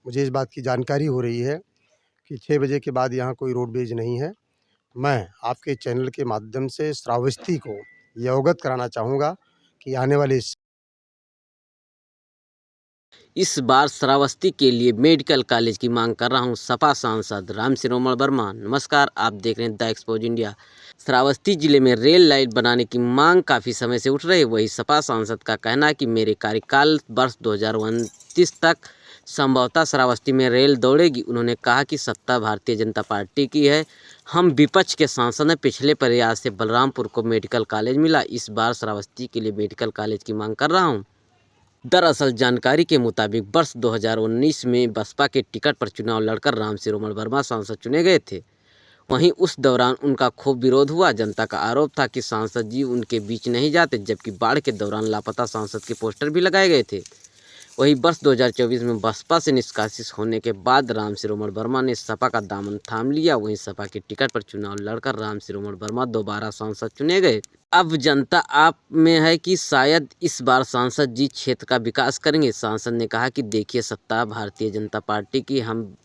मुझे इस बात की जानकारी हो रही है कि 6 बजे के बाद यहाँ कोई रोडवेज नहीं है। मैं आपके चैनल के माध्यम से श्रावस्ती को ये अवगत कराना चाहूँगा कि आने वाले इस बार श्रावस्ती के लिए मेडिकल कॉलेज की मांग कर रहा हूं। सपा सांसद राम शिरोमण वर्मा। नमस्कार, आप देख रहे हैं द एक्सपोज इंडिया। श्रावस्ती जिले में रेल लाइन बनाने की मांग काफ़ी समय से उठ रही है। वही सपा सांसद का कहना है कि मेरे कार्यकाल वर्ष 2029 तक संभवतः श्रावस्ती में रेल दौड़ेगी। उन्होंने कहा कि सत्ता भारतीय जनता पार्टी की है। हम विपक्ष के सांसद हैं। पिछले प्रयास से बलरामपुर को मेडिकल कॉलेज मिला। इस बार श्रावस्ती के लिए मेडिकल कॉलेज की मांग कर रहा हूँ। दरअसल जानकारी के मुताबिक वर्ष 2019 में बसपा के टिकट पर चुनाव लड़कर राम शिरोमण वर्मा सांसद चुने गए थे। वहीं उस दौरान उनका खूब विरोध हुआ। जनता का आरोप था कि सांसद जी उनके बीच नहीं जाते, जबकि बाढ़ के दौरान लापता सांसद के पोस्टर भी लगाए गए थे। वहीं वर्ष 2024 में बसपा से निष्कासित होने के बाद राम शिरोमण वर्मा ने सपा का दामन थाम लिया। वहीं सपा के टिकट पर चुनाव लड़कर राम शिरोमण वर्मा दोबारा सांसद चुने गए। अब जनता आप में है कि शायद इस बार सांसद जी क्षेत्र का विकास करेंगे। सांसद ने कहा कि देखिए, सत्ता भारतीय जनता पार्टी की, हम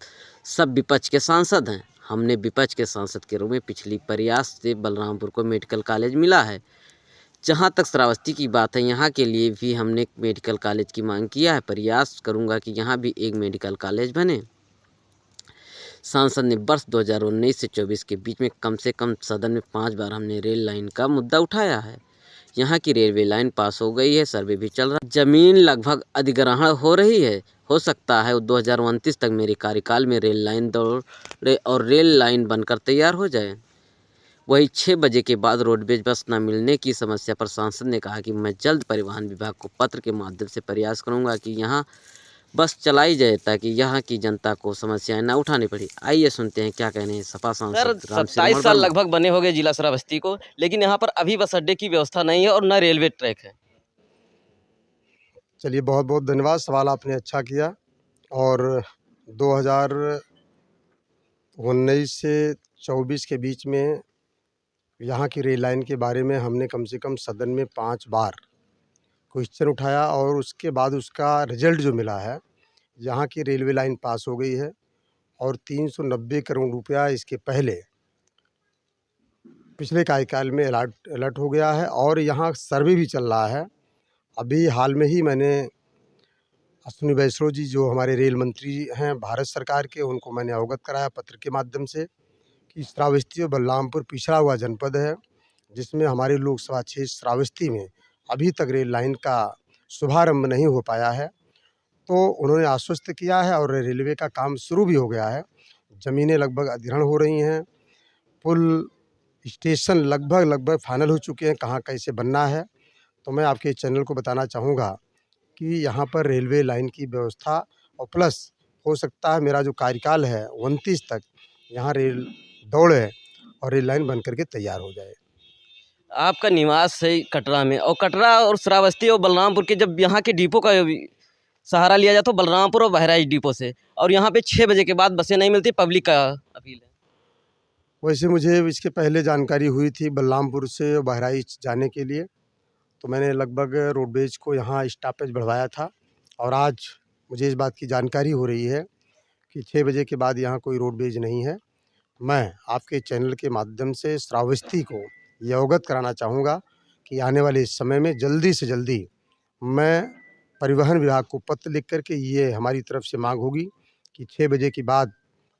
सब विपक्ष के सांसद हैं। हमने विपक्ष के सांसद के रूप में पिछली प्रयास से बलरामपुर को मेडिकल कॉलेज मिला है। जहाँ तक श्रावस्ती की बात है, यहाँ के लिए भी हमने मेडिकल कॉलेज की मांग किया है। प्रयास करूँगा कि यहाँ भी एक मेडिकल कॉलेज बने। सांसद ने वर्ष 2019 से 24 के बीच में कम से कम सदन में 5 बार हमने रेल लाइन का मुद्दा उठाया है। यहाँ की रेलवे लाइन पास हो गई है, सर्वे भी चल रहा है, जमीन लगभग अधिग्रहण हो रही है। हो सकता है 2029 तक मेरे कार्यकाल में रेल लाइन दौड़े और रेल लाइन बनकर तैयार हो जाए। वही 6 बजे के बाद रोडवेज बस न मिलने की समस्या पर सांसद ने कहा कि मैं जल्द परिवहन विभाग को पत्र के माध्यम से प्रयास करूंगा कि यहाँ बस चलाई जाए, ताकि यहाँ की जनता को समस्याएं न उठानी पड़ी। आइए सुनते हैं क्या कहने हैं सपा सांसद राम 27 साल लगभग बने हो गए जिला श्रावस्ती को, लेकिन यहाँ पर अभी बस अड्डे की व्यवस्था नहीं है और न रेलवे ट्रैक है। चलिए, बहुत बहुत धन्यवाद। सवाल आपने अच्छा किया। और 2019 से 24 के बीच में यहाँ की रेल लाइन के बारे में हमने कम से कम सदन में 5 बार क्वेश्चन उठाया और उसके बाद उसका रिजल्ट जो मिला है, यहाँ की रेलवे लाइन पास हो गई है और 390 करोड़ रुपया इसके पहले पिछले कार्यकाल में अलर्ट हो गया है और यहाँ सर्वे भी चल रहा है। अभी हाल में ही मैंने अश्विनी वैष्णव जी, जो हमारे रेल मंत्री हैं भारत सरकार के, उनको मैंने अवगत कराया पत्र के माध्यम से कि श्रावस्ती और बलरामपुर पिछड़ा हुआ जनपद है, जिसमें हमारे लोकसभा क्षेत्र श्रावस्ती में अभी तक रेल लाइन का शुभारंभ नहीं हो पाया है। तो उन्होंने आश्वस्त किया है और रेलवे का काम शुरू भी हो गया है। ज़मीनें लगभग अधिग्रहण हो रही हैं, पुल स्टेशन लगभग फाइनल हो चुके हैं, कहाँ कैसे बनना है। तो मैं आपके चैनल को बताना चाहूँगा कि यहाँ पर रेलवे लाइन की व्यवस्था और प्लस हो सकता है मेरा जो कार्यकाल है 29 तक यहाँ रेल दौड़े और रेल लाइन बन करके तैयार हो जाए। आपका निवास है कटरा में, और कटरा और श्रावस्ती और बलरामपुर के जब यहाँ के डिपो का सहारा लिया जाए तो बलरामपुर और बहराइच डिपो से, और यहाँ पे 6 बजे के बाद बसें नहीं मिलती, पब्लिक का अपील है। वैसे मुझे इसके पहले जानकारी हुई थी बलरामपुर से बहराइच जाने के लिए, तो मैंने लगभग रोडवेज को यहाँ स्टॉपेज बढ़वाया था और आज मुझे इस बात की जानकारी हो रही है कि 6 बजे के बाद यहाँ कोई रोडवेज नहीं है। मैं आपके चैनल के माध्यम से श्रावस्ती को ये अवगत कराना चाहूँगा कि आने वाले समय में जल्दी से जल्दी मैं परिवहन विभाग को पत्र लिख कर के ये हमारी तरफ से मांग होगी कि 6 बजे के बाद,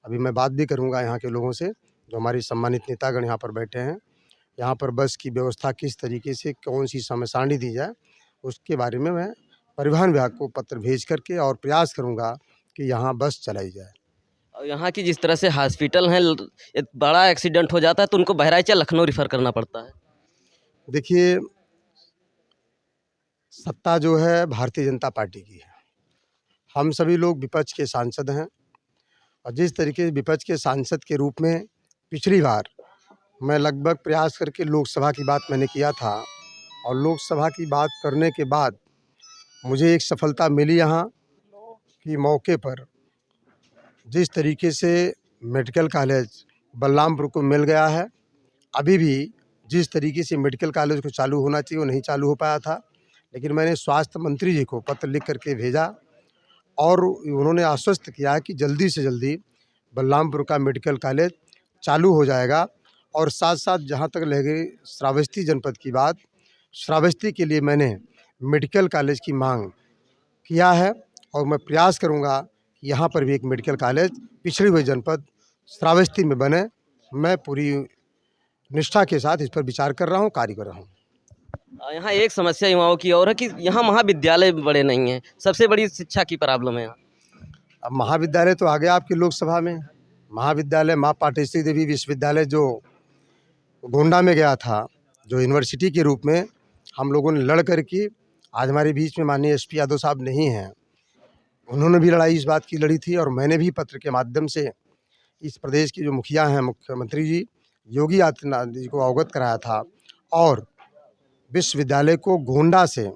अभी मैं बात भी करूँगा यहाँ के लोगों से, जो हमारे सम्मानित नेतागण यहाँ पर बैठे हैं, यहाँ पर बस की व्यवस्था किस तरीके से, कौन सी समय सारणी दी जाए, उसके बारे में मैं परिवहन विभाग को पत्र भेज करके और प्रयास करूँगा कि यहाँ बस चलाई जाए। और यहाँ की जिस तरह से हॉस्पिटल हैं, एक बड़ा एक्सीडेंट हो जाता है तो उनको बहराइच या लखनऊ रिफ़र करना पड़ता है। देखिए, सत्ता जो है भारतीय जनता पार्टी की है। हम सभी लोग विपक्ष के सांसद हैं और जिस तरीके से विपक्ष के सांसद के रूप में पिछली बार मैं लगभग प्रयास करके लोकसभा की बात मैंने किया था और लोकसभा की बात करने के बाद मुझे एक सफलता मिली यहाँ कि मौके पर जिस तरीके से मेडिकल कॉलेज बलरामपुर को मिल गया है, अभी भी जिस तरीके से मेडिकल कॉलेज को चालू होना चाहिए वो नहीं चालू हो पाया था, लेकिन मैंने स्वास्थ्य मंत्री जी को पत्र लिख करके भेजा और उन्होंने आश्वस्त किया कि जल्दी से जल्दी बलरामपुर का मेडिकल कॉलेज चालू हो जाएगा। और साथ साथ जहाँ तक रह गई श्रावस्ती जनपद की बात, श्रावस्ती के लिए मैंने मेडिकल कॉलेज की मांग किया है और मैं प्रयास करूँगा कि यहाँ पर भी एक मेडिकल कॉलेज पिछड़ी हुई जनपद श्रावस्ती में बने। मैं पूरी निष्ठा के साथ इस पर विचार कर रहा हूँ, कार्य कर रहा हूँ। यहाँ एक समस्या युवाओं की और है कि यहाँ महाविद्यालय बड़े नहीं हैं, सबसे बड़ी शिक्षा की प्रॉब्लम है यहाँ। अब महाविद्यालय तो आ गया आपकी लोकसभा में। महाविद्यालय माँ पाटेश्वरी देवी विश्वविद्यालय जो गोंडा में गया था, जो यूनिवर्सिटी के रूप में हम लोगों ने लड़ कर के, आज हमारे बीच में माननीय एसपी यादव साहब नहीं हैं, उन्होंने भी लड़ाई इस बात की लड़ी थी। और मैंने भी पत्र के माध्यम से इस प्रदेश के जो मुखिया हैं, मुख्यमंत्री जी योगी आदित्यनाथ जी को अवगत कराया था। और विश्वविद्यालय को गोंडा से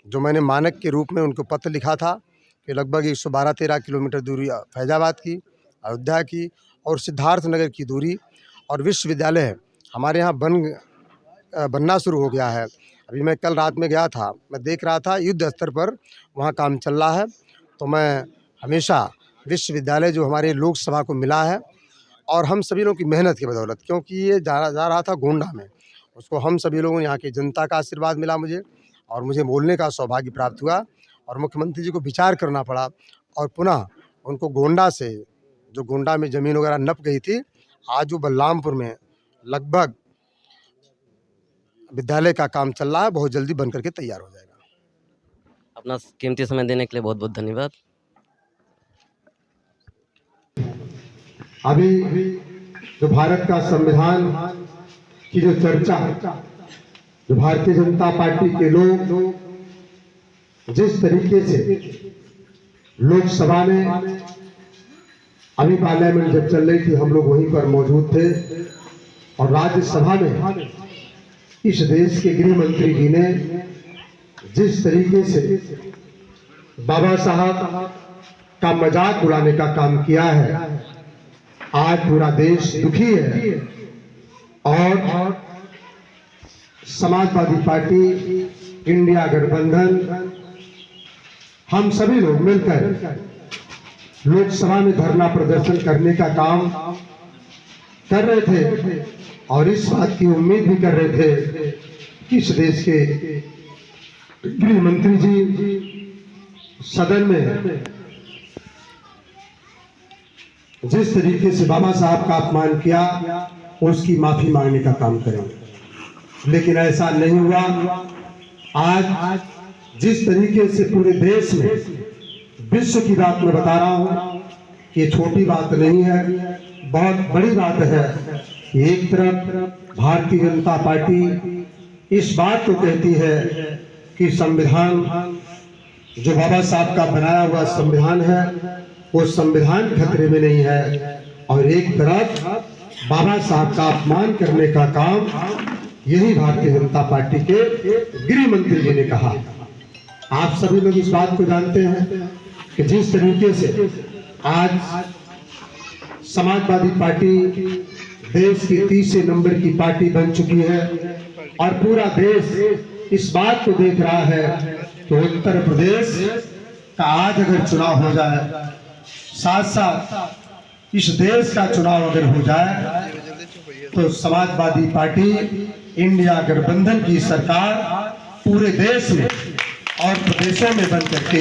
जो मैंने मानक के रूप में उनको पत्र लिखा था कि लगभग 112-13 किलोमीटर दूरी फैजाबाद की, अयोध्या की और सिद्धार्थनगर की दूरी, और विश्वविद्यालय हमारे यहाँ बनना शुरू हो गया है। अभी मैं कल रात में गया था, मैं देख रहा था युद्ध स्तर पर वहाँ काम चल रहा है। तो मैं हमेशा विश्वविद्यालय जो हमारे लोकसभा को मिला है और हम सभी लोगों की मेहनत की बदौलत, क्योंकि ये जा रहा था गोंडा में, उसको हम सभी लोगों ने यहाँ की जनता का आशीर्वाद मिला मुझे, और मुझे बोलने का सौभाग्य प्राप्त हुआ और मुख्यमंत्री जी को विचार करना पड़ा और पुनः उनको गोंडा से, जो गोंडा में ज़मीन वगैरह नप गई थी, आज वो बलरामपुर में लगभग विद्यालय का काम चल रहा है, बहुत जल्दी बन करके तैयार हो जाएगा। अपना कीमती समय देने के लिए बहुत बहुत धन्यवाद। अभी जो भारत का संविधान की जो चर्चा, जो भारतीय जनता पार्टी के लोग जिस तरीके से लोकसभा में, अभी पार्लियामेंट जब चल रही थी हम लोग वहीं पर मौजूद थे, और राज्यसभा में इस देश के गृह मंत्री जी ने जिस तरीके से बाबा साहब का मजाक उड़ाने का काम किया है, आज पूरा देश दुखी है। और समाजवादी पार्टी, इंडिया गठबंधन, हम सभी लोग मिलकर लोकसभा में धरना प्रदर्शन करने का काम कर रहे थे और इस बात की उम्मीद भी कर रहे थे कि इस देश के गृह मंत्री जी सदन में जिस तरीके से बाबा साहब का अपमान किया उसकी माफी मांगने का काम करें, लेकिन ऐसा नहीं हुआ। आज जिस तरीके से पूरे देश में, विश्व की बात मैं बता रहा हूँ, ये छोटी बात नहीं है, बहुत बड़ी बात है। एक तरफ भारतीय जनता पार्टी इस बात को कहती है कि संविधान जो बाबा साहब का बनाया हुआ संविधान है वो संविधान खतरे में नहीं है, और एक तरफ बाबा साहब का अपमान करने का काम यही भारतीय जनता पार्टी के गृह मंत्री जी ने कहा। आप सभी लोग इस बात को जानते हैं कि जिस तरीके से आज समाजवादी पार्टी देश की तीसरे नंबर की पार्टी बन चुकी है और पूरा देश इस बात को देख रहा है कि उत्तर प्रदेश का आज अगर चुनाव हो जाए, साथ साथ इस देश का चुनाव अगर हो जाए, तो समाजवादी पार्टी इंडिया गठबंधन की सरकार पूरे देश में और प्रदेशों में बन करके